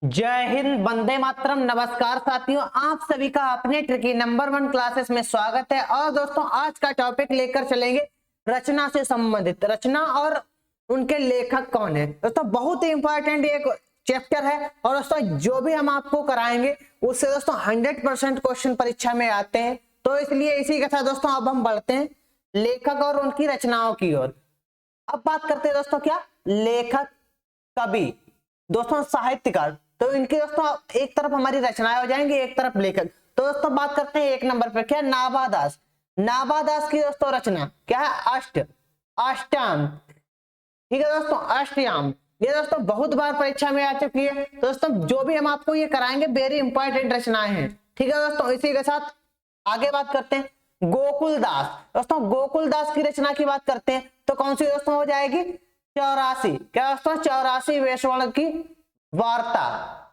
जय हिंद, वंदे मातरम। नमस्कार साथियों, आप सभी का अपने ट्रिकी नंबर 1 क्लासेस में स्वागत है। और दोस्तों, आज का टॉपिक लेकर चलेंगे रचना से संबंधित। रचना और उनके लेखक कौन है। दोस्तों, बहुत ही इंपॉर्टेंट एक चैप्टर है। और दोस्तों, जो भी हम आपको कराएंगे उससे दोस्तों 100% क्वेश्चन परीक्षा में आते हैं। तो इसलिए इसी के साथ दोस्तों अब हम बढ़ते हैं लेखक और उनकी रचनाओं की ओर। अब बात करते हैं दोस्तों, क्या लेखक, कवि, दोस्तों साहित्यकार। तो इनके दोस्तों एक तरफ हमारी रचनाएं हो जाएंगी, एक तरफ लेखक। तो दोस्तों बात करते हैं एक नंबर पे, क्या नाभादास। नाभादास की दोस्तों रचना क्या है, अष्टाम। ठीक है दोस्तों, अष्टयाम। ये दोस्तों बहुत बार परीक्षा में आ चुकी है। तो दोस्तों जो भी हम आपको ये कराएंगे वेरी इंपॉर्टेंट रचनाएं हैं। ठीक है दोस्तों, इसी के साथ आगे बात करते हैं गोकुलदास। दोस्तों गोकुलदास की रचना की बात करते हैं तो कौन सी दोस्तों हो जाएगी, 84। क्या दोस्तों, 84 वैश्वण की वार्ता।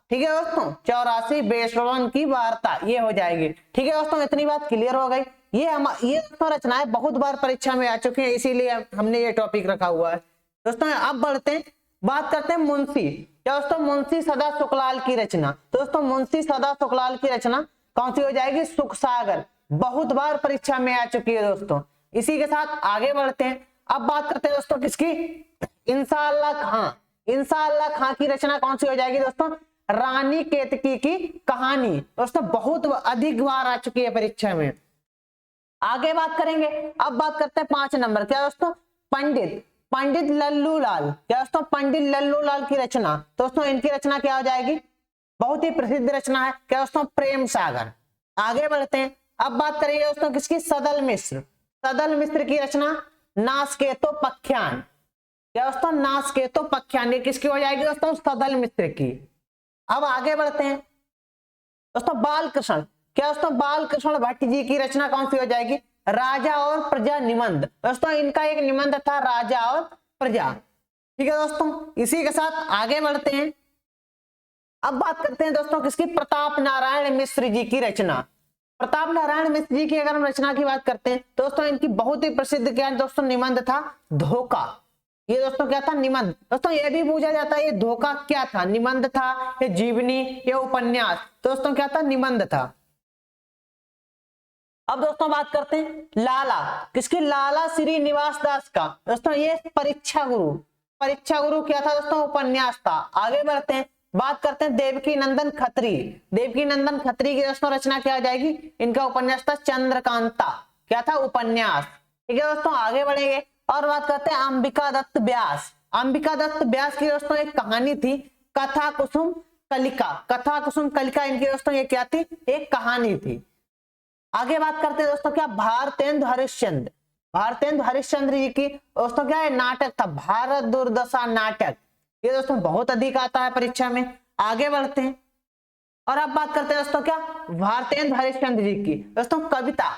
ठीक है दोस्तों, 84 वैश्वण की वार्ता ये हो जाएगी। ठीक है दोस्तों, इतनी बात क्लियर हो गई। ये दोस्तों रचनाएं बहुत बार परीक्षा में आ चुकी हैं, इसीलिए हमने ये टॉपिक रखा हुआ है। दोस्तों अब बढ़ते हैं, बात करते हैं मुंशी। क्या दोस्तों, मुंशी सदा सुखलाल की रचना। दोस्तों मुंशी सदा सुखलाल की रचना कौन सी हो जाएगी, सुख सागर। बहुत बार परीक्षा में आ चुकी है दोस्तों। इसी के साथ आगे बढ़ते हैं। अब बात करते हैं दोस्तों किसकी, इंसाअल्लाह खां। इंसाअल्लाह खां की रचना कौन सी हो जाएगी दोस्तों, रानी केतकी की कहानी। दोस्तों बहुत अधिक बार आ चुकी है परीक्षा में। आगे बात करेंगे, अब बात करते हैं 5 नंबर, क्या दोस्तों, पंडित लल्लू लाल। क्या दोस्तों, पंडित लल्लू लाल की रचना। दोस्तों इनकी रचना क्या हो जाएगी, बहुत ही प्रसिद्ध रचना है, क्या दोस्तों, प्रेम सागर। आगे बढ़ते हैं, अब बात करेंगे दोस्तों किसकी, सदल मिश्र। सदल मिश्र की रचना नासकेतो पख्यान। क्या दोस्तों, नासकेतो पख्यान। ये किसकी हो जाएगी दोस्तों, सदल मिश्र की। अब आगे बढ़ते हैं दोस्तों, बालकृष्ण। क्या दोस्तों, बालकृष्ण भट्ट जी की रचना कौन सी हो जाएगी, राजा और प्रजा निबंध। दोस्तों इनका एक निबंध था राजा और प्रजा। ठीक है दोस्तों, इसी के साथ आगे बढ़ते हैं। अब बात करते हैं दोस्तों किसकी, प्रताप नारायण मिश्र जी की रचना। प्रताप नारायण मिश्र जी की अगर हम रचना की बात करते हैं तो दोस्तों इनकी बहुत ही प्रसिद्ध क्या दोस्तों, निबंध था धोखा। ये दोस्तों क्या था, निबंध। दोस्तों ये भी पूछा जाता है ये धोखा क्या था, निबंध था या जीवनी या उपन्यास। तो दोस्तों क्या था, निबंध था। अब दोस्तों बात करते हैं लाला, किसकी, लाला श्रीनिवास दास का। दोस्तों ये परीक्षा गुरु क्या था दोस्तों, उपन्यास था। आगे बढ़ते हैं, बात करते हैं देवकी नंदन खत्री। देवकी नंदन खत्री की दोस्तों रचना क्या हो जाएगी, इनका उपन्यास था चंद्रकांता। क्या था, उपन्यास। ठीक है दोस्तों, आगे बढ़ेंगे और बात करते हैं अंबिका दत्त व्यास। अंबिका दत्त व्यास की दोस्तों एक कहानी थी कथा कुसुम कलिका। कथा कुसुम कलिका इनकी दोस्तों ये क्या थी, एक कहानी थी। आगे बात करते हैं दोस्तों, क्या भारतेंदु हरिश्चंद्र। भारतेंदु हरिश्चंद्र जी की दोस्तों क्या है, नाटक था भारत दुर्दशा नाटक। ये दोस्तों बहुत अधिक आता है परीक्षा में। आगे बढ़ते हैं और अब बात करते हैं दोस्तों क्या, भारतेंदु हरिश्चंद्र जी की दोस्तों कविता।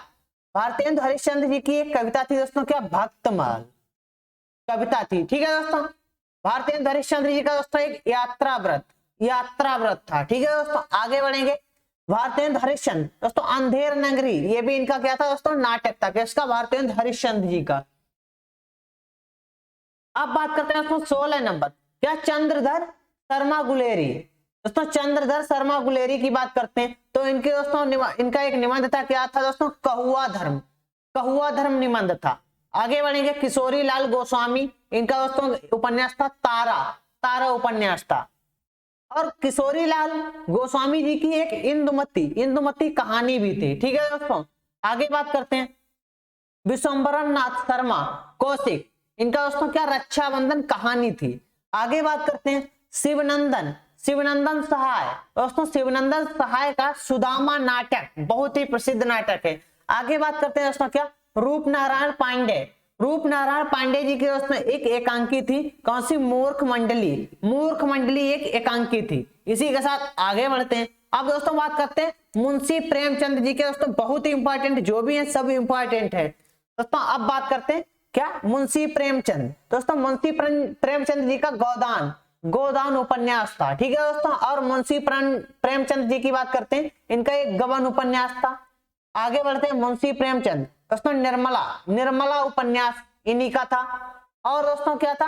भारतेंदु हरिश्चंद्र जी की एक कविता थी दोस्तों, क्या भक्तमाल कविता थी। ठीक है दोस्तों, भारतेंदु हरिश्चंद्र जी का दोस्तों एक यात्रा व्रत था। ठीक है दोस्तों, आगे बढ़ेंगे। भारतेंदु हरिश्चंद्र दोस्तों अंधेर नगरी, ये भी इनका क्या था दोस्तों, नाटक था। किसका, भारतेंदु हरिश्चंद्र जी का। अब बात करते हैं दोस्तों 16 नंबर, क्या चंद्रधर शर्मा गुलेरी। दोस्तों चंद्रधर शर्मा गुलेरी की बात करते हैं तो इनके दोस्तों इनका एक निबंध था, क्या था दोस्तों, कहुआ धर्म निबंध था। आगे बढ़ेंगे, किशोरी लाल गोस्वामी, इनका दोस्तों उपन्यास था तारा उपन्यास था। और किशोरी लाल गोस्वामी जी की एक इंदुमती कहानी भी थी। ठीक है दोस्तों, आगे बात करते हैं विश्वम्भरन नाथ शर्मा कौशिक, इनका दोस्तों क्या, रक्षाबंधन कहानी थी। आगे बात करते हैं शिवनंदन सहाय। दोस्तों शिवनंदन सहाय का सुदामा नाटक बहुत ही प्रसिद्ध नाटक है। आगे बात करते हैं दोस्तों क्या, रूपनारायण पांडे जी की दोस्तों एक एकांकी थी, कौन सी, मूर्ख मंडली एक एकांकी थी। इसी के साथ आगे बढ़ते हैं। अब दोस्तों बात करते हैं मुंशी प्रेमचंद जी के दोस्तों, बहुत ही इंपॉर्टेंट, जो भी है सब इंपॉर्टेंट है दोस्तों। अब बात करते हैं क्या, मुंशी प्रेमचंद। दोस्तों मुंशी प्रेमचंद जी का गोदान उपन्यास था। ठीक है दोस्तों, और मुंशी प्रेमचंद जी की बात करते हैं, इनका एक गबन उपन्यास था। आगे बढ़ते हैं मुंशी प्रेमचंद दोस्तों निर्मला उपन्यास इन्हीं का था। और दोस्तों क्या था,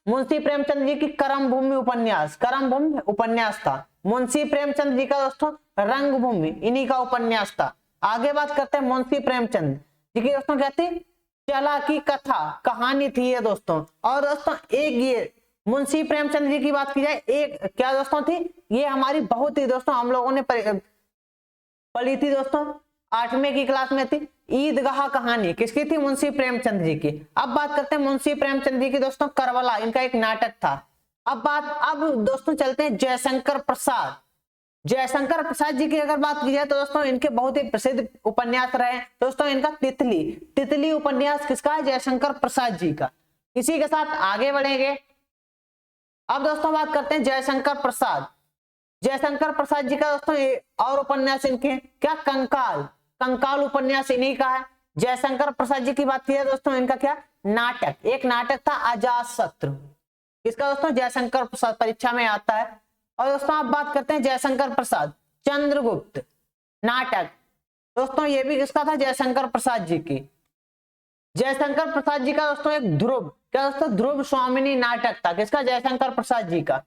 मुंशी प्रेमचंद जी की करमभूमि उपन्यास, करमभूमि उपन्यास था। मुंशी प्रेमचंद जी का दोस्तों रंगभूमि, इन्हीं का उपन्यास था। आगे बात करते हैं मुंशी प्रेमचंद जी की दोस्तों क्या थी, चालाकी कथा, कहानी थी ये दोस्तों। और दोस्तों एक ये मुंशी प्रेमचंद जी की बात की जाए, एक क्या दोस्तों थी, ये हमारी बहुत ही दोस्तों हम लोगों ने पढ़ी थी दोस्तों, 8वीं की क्लास में थी, ईदगाह कहानी। किसकी थी, मुंशी प्रेमचंद जी की। अब बात करते हैं मुंशी प्रेमचंद जी की दोस्तों, करबला, इनका एक नाटक था। अब दोस्तों चलते हैं जयशंकर प्रसाद। जयशंकर प्रसाद जी की अगर बात की जाए तो दोस्तों इनके बहुत ही प्रसिद्ध उपन्यास रहे दोस्तों। इनका तितली, तितली उपन्यास किसका है, जयशंकर प्रसाद जी का। इसी के साथ आगे बढ़ेंगे। अब दोस्तों बात करते हैं जयशंकर प्रसाद। जयशंकर प्रसाद जी का दोस्तों और उपन्यास इनके क्या, कंकाल, कंकाल उपन्यास इन्हीं का है। जयशंकर प्रसाद जी की बात की है दोस्तों, इनका क्या, नाटक, एक नाटक था अजातशत्रु, इसका दोस्तों जयशंकर प्रसाद, परीक्षा में आता है। और दोस्तों आप बात करते हैं जयशंकर प्रसाद चंद्रगुप्त नाटक, दोस्तों ये भी किसका था, जयशंकर प्रसाद जी की। जयशंकर प्रसाद जी का दोस्तों एक ध्रुव, क्या दोस्तों, ध्रुव स्वामिनी नाटक था, किसका, जयशंकर प्रसाद जी का।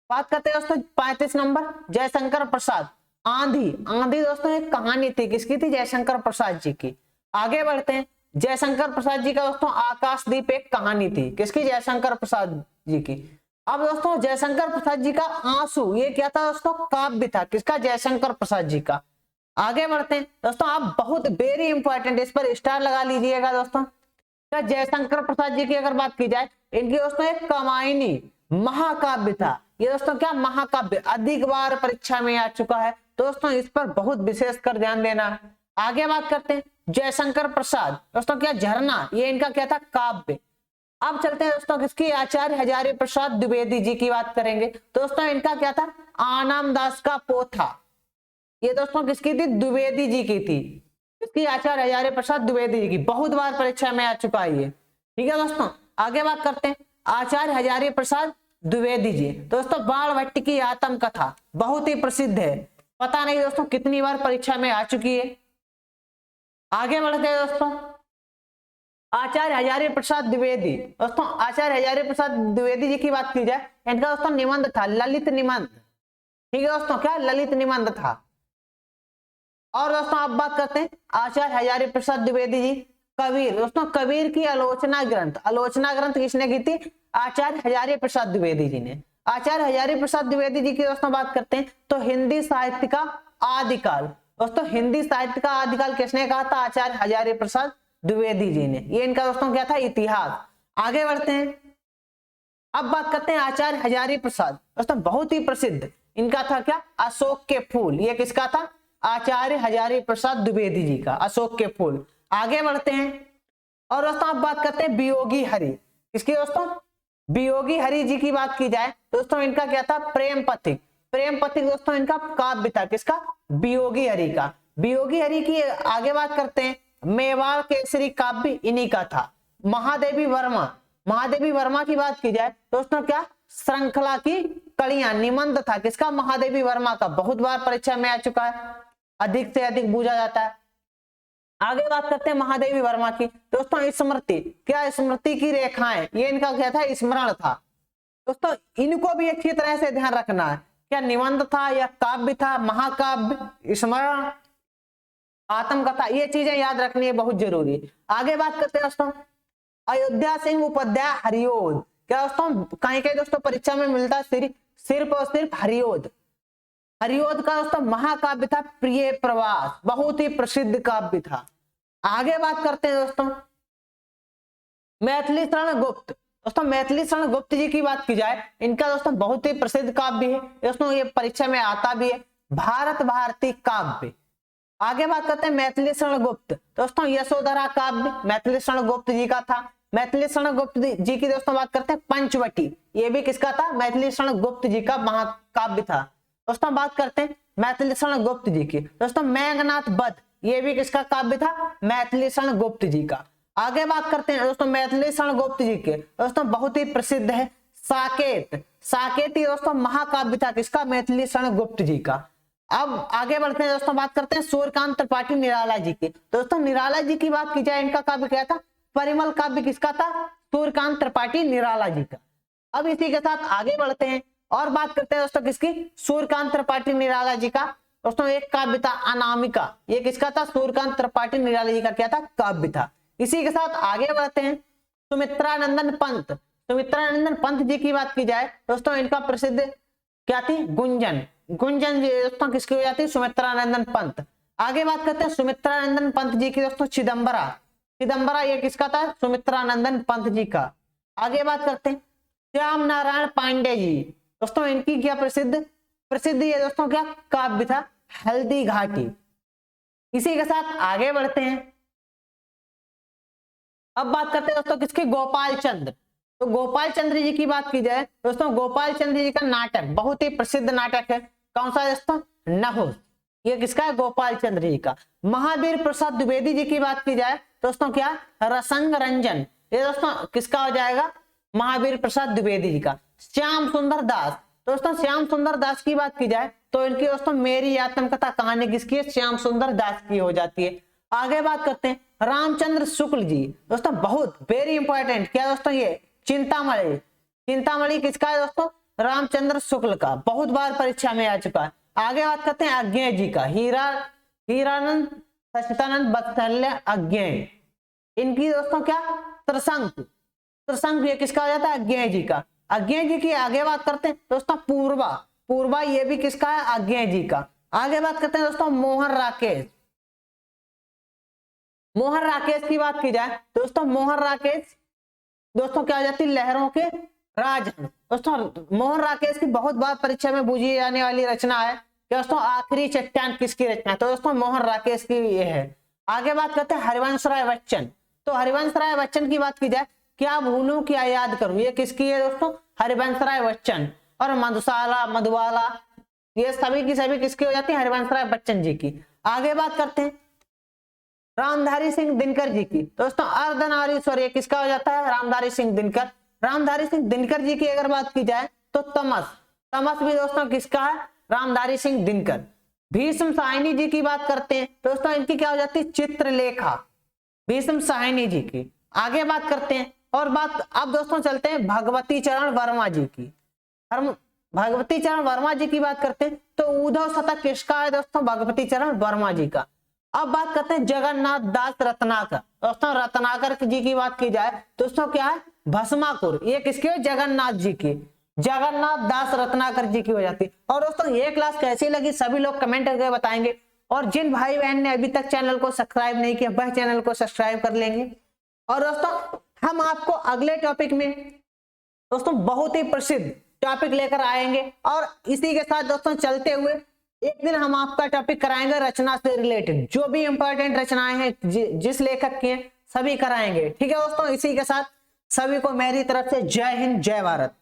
बात करते हैं दोस्तों 35 नंबर, जयशंकर प्रसाद आंधी, आंधी दोस्तों एक कहानी थी, किसकी थी, जयशंकर प्रसाद जी की। आगे बढ़ते हैं, जयशंकर प्रसाद जी का दोस्तों आकाशदीप एक कहानी थी, किसकी, जयशंकर प्रसाद जी की। अब दोस्तों जयशंकर प्रसाद जी का आंसू, ये क्या था दोस्तों, काव्य था, किसका, जयशंकर प्रसाद जी का। आगे बढ़ते हैं दोस्तों, आप बहुत वेरी इंपॉर्टेंट, इस पर स्टार लगा लीजिएगा दोस्तों। क्या, जयशंकर प्रसाद जी की अगर बात की जाए, इनकी दोस्तों एक कामायनी महाकाव्य था, ये दोस्तों क्या, महाकाव्य, अधिक बार परीक्षा में आ चुका है दोस्तों, इस पर बहुत विशेष कर ध्यान देना। आगे बात करते हैं जयशंकर प्रसाद दोस्तों क्या, झरना, ये इनका क्या था, काव्य। अब चलते हैं दोस्तों किसकी, आचार्य हजारी प्रसाद द्विवेदी जी की बात करेंगे। दोस्तों इनका क्या था, आनंद दास का पोथा, ये दोस्तों किसकी थी, द्विवेदी जी की थी, किसकी, आचार्य हजारी प्रसाद द्विवेदी जी की, बहुत बार परीक्षा में आ चुका है ये, ठीक है दोस्तों। आगे बात करते हैं आचार्य हजारी प्रसाद द्विवेदी जी, दोस्तों बाणभट्ट की आत्म कथा बहुत ही प्रसिद्ध है, पता नहीं दोस्तों कितनी बार परीक्षा में आ चुकी है। आगे बढ़ते हैं दोस्तों, आचार्य हजारी प्रसाद द्विवेदी, दोस्तों आचार्य हजारी प्रसाद द्विवेदी जी की बात की जाए, इनका दोस्तों निबंध था ललित निबंध, ठीक है दोस्तों, क्या, ललित निबंध था। और दोस्तों आप बात करते हैं आचार्य हजारी प्रसाद द्विवेदी जी कबीर, दोस्तों कबीर की आलोचना ग्रंथ, आलोचना ग्रंथ किसने की थी, आचार्य हजारी प्रसाद द्विवेदी जी ने। आचार्य हजारी प्रसाद द्विवेदी जी की दोस्तों बात करते हैं तो हिंदी साहित्य का आदिकाल, दोस्तों हिंदी साहित्य का आदिकाल किसने कहा था, आचार्य हजारी प्रसाद द्विवेदी जी ने। ये इनका दोस्तों क्या था, इतिहास। आगे बढ़ते हैं, अब बात करते हैं आचार्य हजारी प्रसाद, दोस्तों बहुत ही प्रसिद्ध, इनका था क्या, अशोक के फूल, ये किसका था, आचार्य हजारी प्रसाद द्विवेदी जी का, अशोक के फूल। आगे बढ़ते हैं और दोस्तों आप बात करते हैं वियोगी हरि, किसकी दोस्तों, वियोगी हरि जी की बात की जाए दोस्तों, इनका क्या था, प्रेम पथिक, प्रेम पथिक दोस्तों इनका काव्य था, किसका, वियोगी हरि का। वियोगी हरि की आगे बात करते हैं, मेवाड़ केसरी काव्य इन्हीं का था। महादेवी वर्मा, महादेवी वर्मा की बात की जाए दोस्तों क्या, श्रृंखला की कड़ियां निबंध था, किसका, महादेवी वर्मा का, बहुत बार परीक्षा में आ चुका है, अधिक से अधिक पूछा जाता है। आगे बात करते हैं महादेवी वर्मा की, दोस्तों स्मृति, क्या, स्मृति की रेखाएं, ये इनका क्या था, स्मरण था। दोस्तों इनको भी अच्छी तरह से ध्यान रखना है, क्या निबंध था या काव्य था, महाकाव्य, स्मरण, आत्मकथा, ये चीजें याद रखनी है, बहुत जरूरी। आगे बात करते हैं दोस्तों अयोध्या सिंह उपाध्याय हरिओद, क्या दोस्तों, कहीं कहीं दोस्तों परीक्षा में मिलता है सिर्फ और सिर्फ हरिओद। हरिओद का दोस्तों महाकाव्य था प्रिय प्रवास, बहुत ही प्रसिद्ध काव्य था। आगे बात करते हैं दोस्तों मैथिली शरण गुप्त, दोस्तों मैथिली शरण गुप्त जी की बात की जाए, इनका दोस्तों बहुत ही प्रसिद्ध काव्य है दोस्तों, ये परीक्षा में आता भी है, भारत भारती काव्य। आगे बात करते हैं मैथिली शरण गुप्त, दोस्तों यशोधरा काव्य मैथिली शरण गुप्त जी का था। मैथिली शरण गुप्त जी की दोस्तों बात करते हैं पंचवटी, ये भी किसका था, मैथिली शरण गुप्त जी का महाकाव्य था। दोस्तों बात करते हैं मैथिली शरण गुप्त जी की, दोस्तों मेघनाथ वध, ये भी किसका काव्य था, मैथिली शरण गुप्त जी का। आगे बात करते हैं दोस्तों मैथिली शरण गुप्त जी के दोस्तों बहुत ही प्रसिद्ध है साकेत, साकेत ही दोस्तों महाकाव्य था, किसका, मैथिली शरण गुप्त जी का। अब आगे बढ़ते हैं दोस्तों, बात करते हैं सूर्यकांत त्रिपाठी निराला जी की, दोस्तों निराला जी की बात की जाए, इनका काव्य क्या था, परिमल काव्य किसका था, सूर्यकांत त्रिपाठी निराला जी का। अब इसी के साथ आगे बढ़ते हैं और बात करते हैं दोस्तों किसकी, सूर्यकांत त्रिपाठी निराला जी का। दोस्तों एक काव्य था अनामिका, ये किसका था, सूर्यकांत त्रिपाठी निराला जी का क्या था, काव्य था। इसी के साथ आगे बढ़ते हैं सुमित्रानंदन पंत। सुमित्रानंदन पंत जी की बात की जाए दोस्तों, इनका प्रसिद्ध क्या थी, गुंजन। गुंजन जी दोस्तों किसकी हो जाती है, सुमित्रानंदन पंत। आगे बात करते हैं सुमित्रानंदन पंत जी की दोस्तों, चिदम्बरा। चिदम्बरा ये किसका था, सुमित्रानंदन पंत जी का। आगे बात करते हैं श्याम नारायण पांडे जी। दोस्तों इनकी क्या प्रसिद्ध ये दोस्तों क्या काव्य था, हल्दी घाटी। इसी के साथ आगे बढ़ते हैं, अब बात करते हैं दोस्तों किसकी, गोपाल चंद्र। तो गोपाल चंद्र जी की बात की जाए दोस्तों, गोपाल चंद्र जी का नाटक बहुत ही प्रसिद्ध नाटक है, कौन सा दोस्तों, नहुस। ये किसका है, गोपाल चंद्र जी का। महावीर प्रसाद द्विवेदी जी की बात की जाए दोस्तों, क्या, रसंग रंजन। ये दोस्तों किसका हो जाएगा, महावीर प्रसाद द्विवेदी जी का। श्याम सुंदर दास। दोस्तों श्याम सुंदर दास की बात की जाए तो इनकी दोस्तों मेरी आत्मकथा कहानी किसकी है, श्याम सुंदर दास की हो जाती है। आगे बात करते हैं रामचंद्र शुक्ल जी। दोस्तों बहुत वेरी इंपॉर्टेंट क्या दोस्तों, ये चिंतामणि। चिंतामणि किसका है दोस्तों, रामचंद्र शुक्ल का, बहुत बार परीक्षा में आ चुका है। आगे बात करते हैं अज्ञेय जी का, हीरानंद सचिदानंद वत्सल्य अज्ञेय। इनकी दोस्तों क्या, त्रिशंकु। त्रिशंकु ये किसका हो जाता है, अज्ञेय जी का। अज्ञेय जी की आगे बात करते हैं दोस्तों पूर्वा। पूर्वा ये भी किसका है, अज्ञेय जी का। आगे बात करते हैं दोस्तों मोहन राकेश। मोहन राकेश की बात की जाए दोस्तों, मोहन राकेश दोस्तों क्या हो जाती है, लहरों के राजहंस। दोस्तों मोहन राकेश की बहुत बार परीक्षा में पूछी जाने वाली रचना है कि दोस्तों आखिरी चट्टान किसकी रचना है, तो दोस्तों मोहन राकेश की ये है। आगे बात करते हैं हरिवंश राय बच्चन। तो हरिवंश राय बच्चन की बात की जाए, क्या भूलूं क्या याद करूं, ये किसकी है दोस्तों, हरिवंश राय बच्चन। और मधुशाला मधुबाला ये सभी की सभी किसकी हो जाती है, हरिवंश राय बच्चन जी की। आगे बात करते हैं रामधारी सिंह दिनकर जी की। दोस्तों अर्धनारीश्वर ये किसका हो जाता है, रामधारी सिंह दिनकर। रामधारी सिंह दिनकर जी की अगर बात की जाए तो तमस भी दोस्तों किसका है, रामधारी सिंह दिनकर। भीष्म साहनी जी की बात करते हैं दोस्तों, इनकी क्या हो जाती है, चित्रलेखा। भीष्म साहनी जी की। आगे बात करते हैं और बात अब दोस्तों चलते हैं भगवती चरण वर्मा जी की। भगवती चरण वर्मा जी की बात करते हैं तो उद्धव शतक किसका है दोस्तों, भगवती चरण वर्मा जी का। अब बात करते हैं जगन्नाथ दास रत्नाकर। दोस्तों रत्नाकर जी की बात की जाए दोस्तों क्या है, भस्माकुर। ये किसकी है, जगन्नाथ जी की। जगन्नाथ दास रत्नाकर जी की हो जाती है। और दोस्तों ये क्लास कैसी लगी सभी लोग कमेंट करके बताएंगे। और जिन भाई बहन ने अभी तक चैनल को सब्सक्राइब नहीं किया वह चैनल को सब्सक्राइब कर लेंगे। और दोस्तों हम आपको अगले टॉपिक में दोस्तों बहुत ही प्रसिद्ध टॉपिक लेकर आएंगे। और इसी के साथ दोस्तों चलते हुए एक दिन हम आपका टॉपिक कराएंगे रचना से रिलेटेड, जो भी इंपॉर्टेंट रचनाएं हैं जिस लेखक की हैं सभी कराएंगे। ठीक है दोस्तों, इसी के साथ सभी को मेरी तरफ से जय हिंद जय भारत।